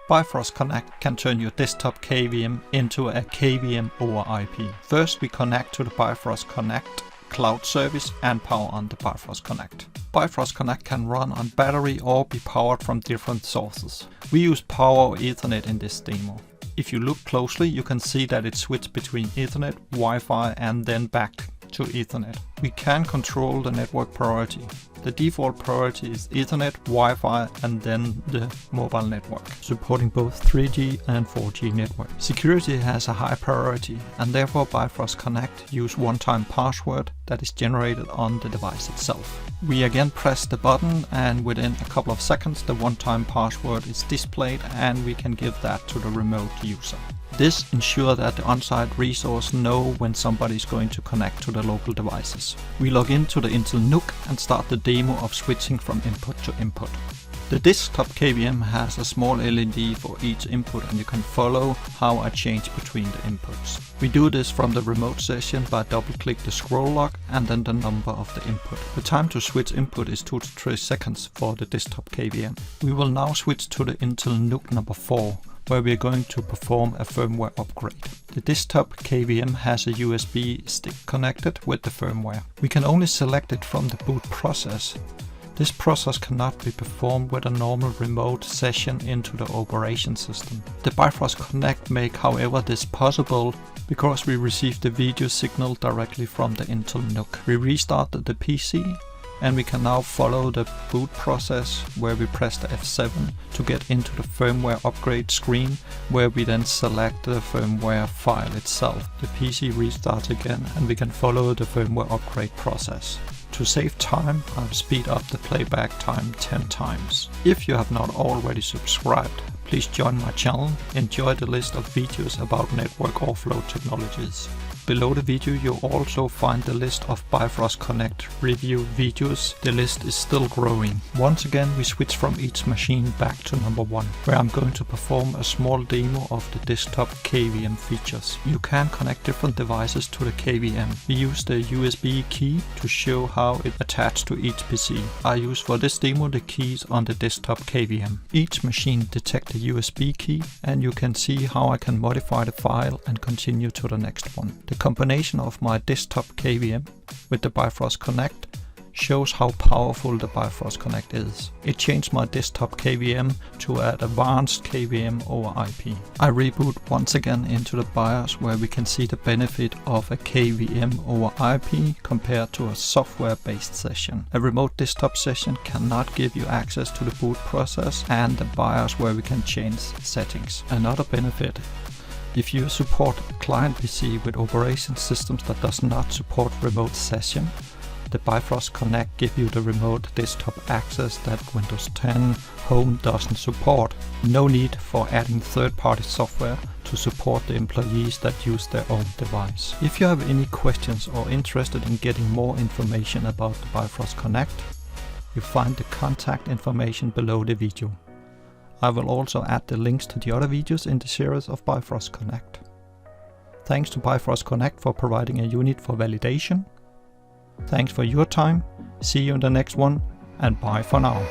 Bifrost Connect can turn your desktop KVM into a KVM over IP. First, we connect to the Bifrost Connect cloud service and power on the Bifrost Connect. Bifrost Connect can run on battery or be powered from different sources. We use Power or Ethernet in this demo. If you look closely, you can see that it switched between Ethernet, Wi-Fi and then back to Ethernet. We can control the network priority. The default priority is Ethernet, Wi-Fi and then the mobile network, supporting both 3G and 4G network. Security has a high priority and therefore Bifrost Connect use one-time password that is generated on the device itself. We again press the button and within a couple of seconds the one-time password is displayed and we can give that to the remote user. This ensures that the on-site resource know when somebody is going to connect to the local devices. We log into the Intel NUC and start the demo of switching from input to input. The desktop KVM has a small LED for each input and you can follow how I change between the inputs. We do this from the remote session by double-click the scroll lock and then the number of the input. The time to switch input is 2 to 3 seconds for the desktop KVM. We will now switch to the Intel NUC number 4. Where we are going to perform a firmware upgrade. The desktop KVM has a USB stick connected with the firmware. We can only select it from the boot process. This process cannot be performed with a normal remote session into the operation system. The Bifrost Connect make however this possible because we receive the video signal directly from the Intel NUC. We restarted the PC and we can now follow the boot process where we press the F7 to get into the firmware upgrade screen where we then select the firmware file itself. The PC restarts again and we can follow the firmware upgrade process. To save time, I've speed up the playback time 10 times. If you have not already subscribed, please join my channel, enjoy the list of videos about network offload technologies. Below the video you'll also find the list of Bifrost Connect review videos. The list is still growing. Once again we switch from each machine back to number 1, where I'm going to perform a small demo of the desktop KVM features. You can connect different devices to the KVM. We use the USB key to show how it attaches to each PC. I use for this demo the keys on the desktop KVM. Each machine detects the USB key and you can see how I can modify the file and continue to the next one. The combination of my desktop KVM with the Bifrost Connect shows how powerful the Bifrost Connect is. It changed my desktop KVM to an advanced KVM over IP. I reboot once again into the BIOS where we can see the benefit of a KVM over IP compared to a software-based session. A remote desktop session cannot give you access to the boot process and the BIOS where we can change settings. Another benefit: if you support client PC with operation systems that does not support remote session, the Bifrost Connect gives you the remote desktop access that Windows 10 Home doesn't support. No need for adding third-party software to support the employees that use their own device. If you have any questions or interested in getting more information about the Bifrost Connect, you find the contact information below the video. I will also add the links to the other videos in the series of Bifrost Connect. Thanks to Bifrost Connect for providing a unit for validation. Thanks for your time, see you in the next one, and bye for now.